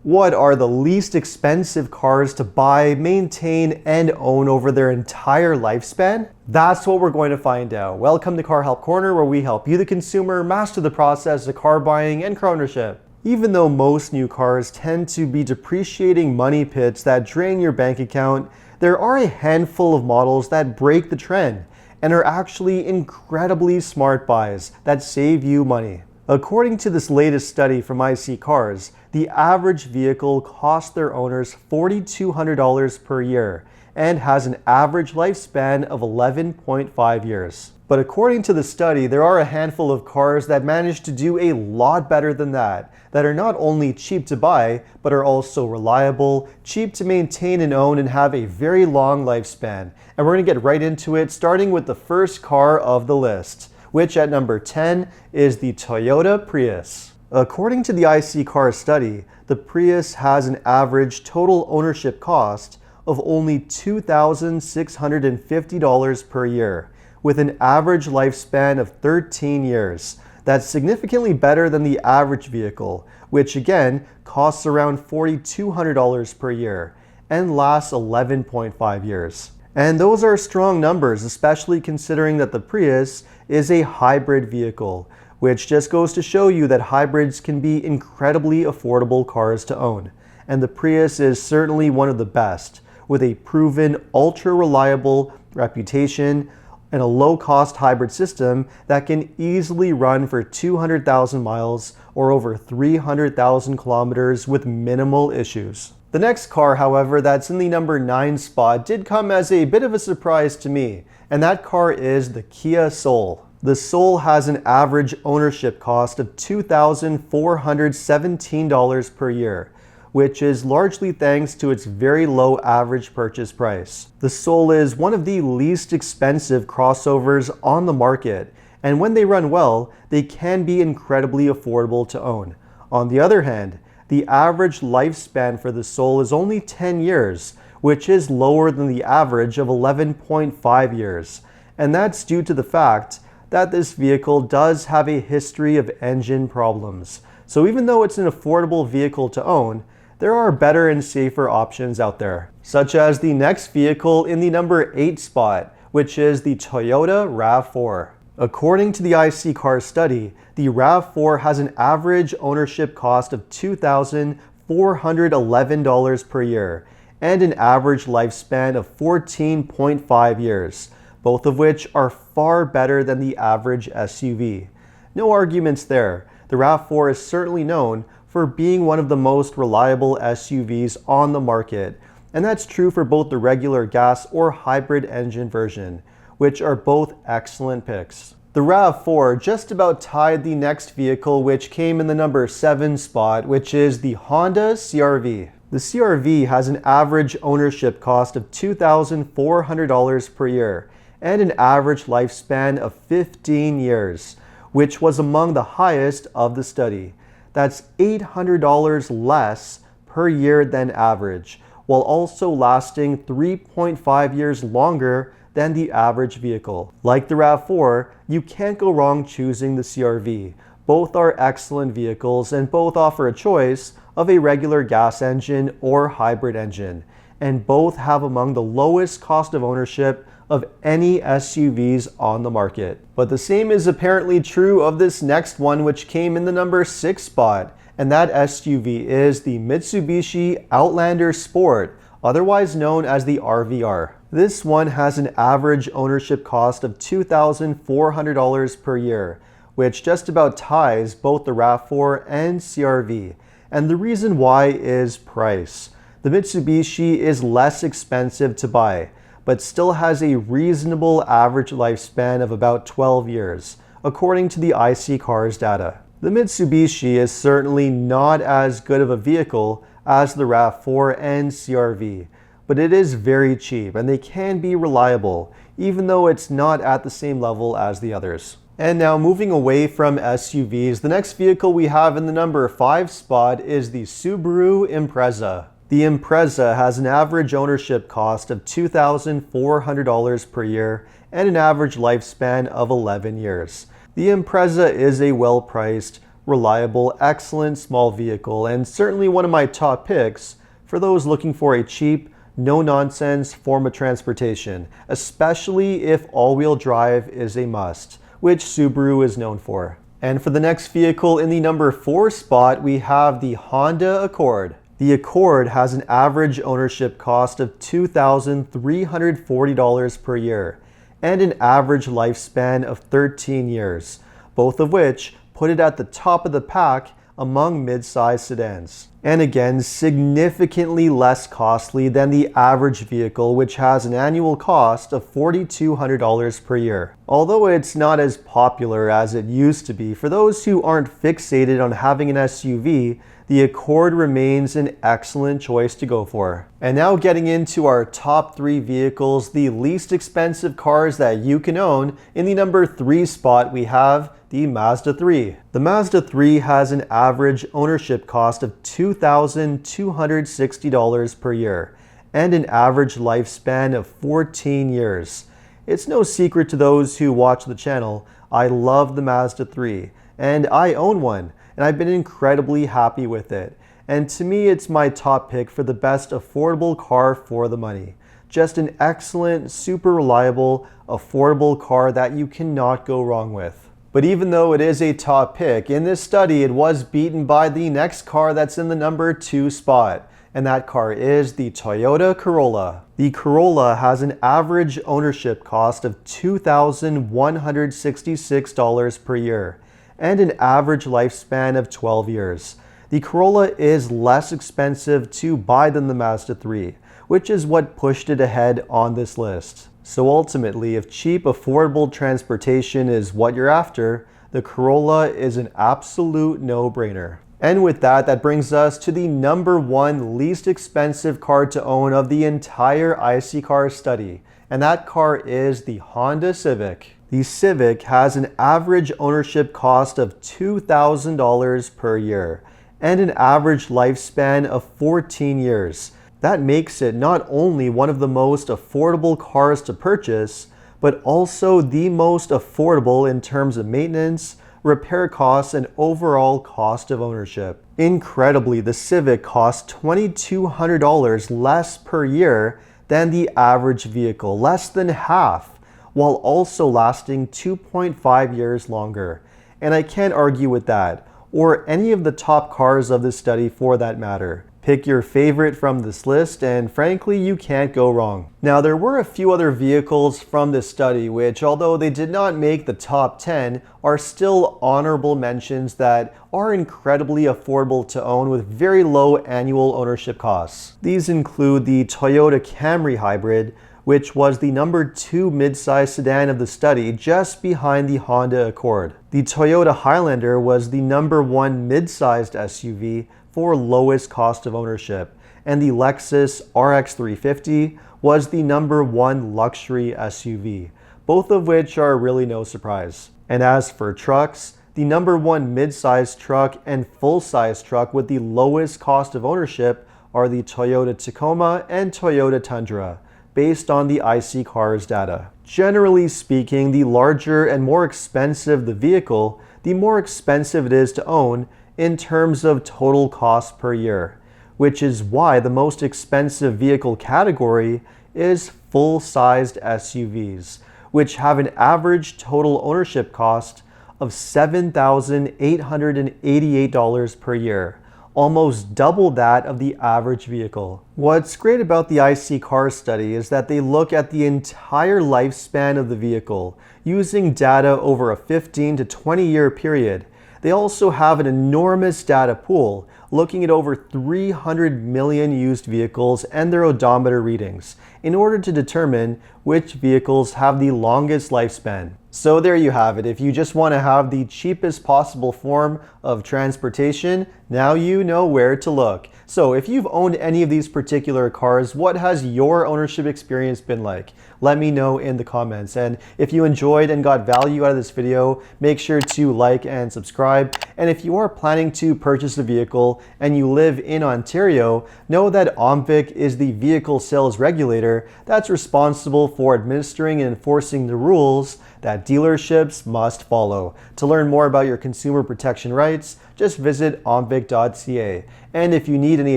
What are the least expensive cars to buy, maintain, and own over their entire lifespan? That's what we're going to find out. Welcome to Car Help Corner, where we help you, the consumer, master the process of car buying and car ownership. Even though most new cars tend to be depreciating money pits that drain your bank account, there are a handful of models that break the trend and are actually incredibly smart buys that save you money. According to this latest study from iSeeCars, the average vehicle costs their owners $4,200 per year and has an average lifespan of 11.5 years. But according to the study, there are a handful of cars that manage to do a lot better than that are not only cheap to buy, but are also reliable, cheap to maintain and own, and have a very long lifespan. And we're going to get right into it, starting with the first car of the list, which at number 10 is the Toyota Prius. According to the iSeeCars study, the Prius has an average total ownership cost of only $2,650 per year, with an average lifespan of 13 years. That's significantly better than the average vehicle, which again costs around $4,200 per year and lasts 11.5 years. And those are strong numbers, especially considering that the Prius is a hybrid vehicle, which just goes to show you that hybrids can be incredibly affordable cars to own. And the Prius is certainly one of the best, with a proven ultra-reliable reputation and a low-cost hybrid system that can easily run for 200,000 miles or over 300,000 kilometers with minimal issues. The next car, however, that's in the number 9 spot did come as a bit of a surprise to me, and that car is the Kia Soul. The Soul has an average ownership cost of $2,417 per year, which is largely thanks to its very low average purchase price. The Soul is one of the least expensive crossovers on the market, and when they run well, they can be incredibly affordable to own. On the other hand, the average lifespan for the Soul is only 10 years, which is lower than the average of 11.5 years. And that's due to the fact that this vehicle does have a history of engine problems. So even though it's an affordable vehicle to own, there are better and safer options out there, such as the next vehicle in the number 8 spot, which is the Toyota RAV4. According to the iSeeCars study, the RAV4 has an average ownership cost of $2,411 per year and an average lifespan of 14.5 years, both of which are far better than the average SUV. No arguments there. The RAV4 is certainly known for being one of the most reliable SUVs on the market, and that's true for both the regular gas or hybrid engine version, which are both excellent picks. The RAV4 just about tied the next vehicle, which came in the number 7 spot, which is the Honda CR-V. The CR-V has an average ownership cost of $2,400 per year and an average lifespan of 15 years, which was among the highest of the study. That's $800 less per year than average, while also lasting 3.5 years longer than the average vehicle. Like the RAV4, you can't go wrong choosing the CR-V. Both are excellent vehicles and both offer a choice of a regular gas engine or hybrid engine, and both have among the lowest cost of ownership of any SUVs on the market. But the same is apparently true of this next one, which came in the number 6 spot, and that SUV is the Mitsubishi Outlander Sport, otherwise known as the RVR. This one has an average ownership cost of $2,400 per year, which just about ties both the RAV4 and CR-V. And the reason why is price. The Mitsubishi is less expensive to buy, but still has a reasonable average lifespan of about 12 years, according to the iSeeCars data. The Mitsubishi is certainly not as good of a vehicle as the RAV4 and CR-V, but it is very cheap and they can be reliable, even though it's not at the same level as the others. And now moving away from SUVs, the next vehicle we have in the number 5 spot is the Subaru Impreza. The Impreza has an average ownership cost of $2,400 per year and an average lifespan of 11 years. The Impreza is a well-priced, reliable, excellent small vehicle, and certainly one of my top picks for those looking for a cheap, no-nonsense form of transportation, especially if all-wheel drive is a must, which Subaru is known for. And for the next vehicle in the number 4 spot, we have the Honda Accord. The Accord has an average ownership cost of $2,340 per year and an average lifespan of 13 years, both of which put it at the top of the pack among mid-size sedans. And again, significantly less costly than the average vehicle, which has an annual cost of $4,200 per year. Although it's not as popular as it used to be, for those who aren't fixated on having an SUV, the Accord remains an excellent choice to go for. And now getting into our top 3 vehicles, the least expensive cars that you can own. In the number 3 spot, we have the Mazda 3. The Mazda 3 has an average ownership cost of $2,260 per year and an average lifespan of 14 years. It's no secret to those who watch the channel, I love the Mazda 3, and I own one, and I've been incredibly happy with it. And to me, it's my top pick for the best affordable car for the money. Just an excellent, super reliable, affordable car that you cannot go wrong with. But even though it is a top pick, in this study it was beaten by the next car that's in the number 2 spot, and that car is the Toyota Corolla. The Corolla has an average ownership cost of $2,166 per year and an average lifespan of 12 years. The Corolla is less expensive to buy than the Mazda 3, which is what pushed it ahead on this list. So ultimately, if cheap, affordable transportation is what you're after, the Corolla is an absolute no-brainer. And with that, that brings us to the number 1 least expensive car to own of the entire iSeeCars study, and that car is the Honda Civic. The Civic has an average ownership cost of $2,000 per year and an average lifespan of 14 years. That makes it not only one of the most affordable cars to purchase, but also the most affordable in terms of maintenance, repair costs, and overall cost of ownership. Incredibly, the Civic costs $2,200 less per year than the average vehicle, less than half, while also lasting 2.5 years longer. And I can't argue with that, or any of the top cars of this study for that matter. Pick your favorite from this list, and frankly, you can't go wrong. Now, there were a few other vehicles from this study which, although they did not make the top 10, are still honorable mentions that are incredibly affordable to own with very low annual ownership costs. These include the Toyota Camry Hybrid, which was the number 2 midsize sedan of the study, just behind the Honda Accord. The Toyota Highlander was the number 1 mid-sized SUV for lowest cost of ownership, and the Lexus RX 350 was the number 1 luxury SUV, both of which are really no surprise. And as for trucks, the number 1 mid-sized truck and full-size truck with the lowest cost of ownership are the Toyota Tacoma and Toyota Tundra, based on the iSeeCars data. Generally speaking, the larger and more expensive the vehicle, the more expensive it is to own in terms of total cost per year, which is why the most expensive vehicle category is full-sized SUVs, which have an average total ownership cost of $7,888 per year, almost double that of the average vehicle. What's great about the iSeeCars study is that they look at the entire lifespan of the vehicle, using data over a 15 to 20 year period. They also have an enormous data pool, looking at over 300 million used vehicles and their odometer readings, in order to determine which vehicles have the longest lifespan. So there you have it. If you just want to have the cheapest possible form of transportation, now you know where to look. So if you've owned any of these particular cars, what has your ownership experience been like? Let me know in the comments. And if you enjoyed and got value out of this video, make sure to like and subscribe. And if you are planning to purchase a vehicle, and you live in Ontario, know that OMVIC is the vehicle sales regulator that's responsible for administering and enforcing the rules that dealerships must follow. To learn more about your consumer protection rights, just visit omvic.ca. And if you need any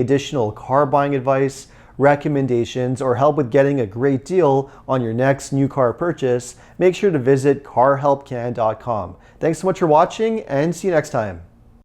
additional car buying advice, recommendations, or help with getting a great deal on your next new car purchase, make sure to visit carhelpcan.com. Thanks so much for watching, and see you next time.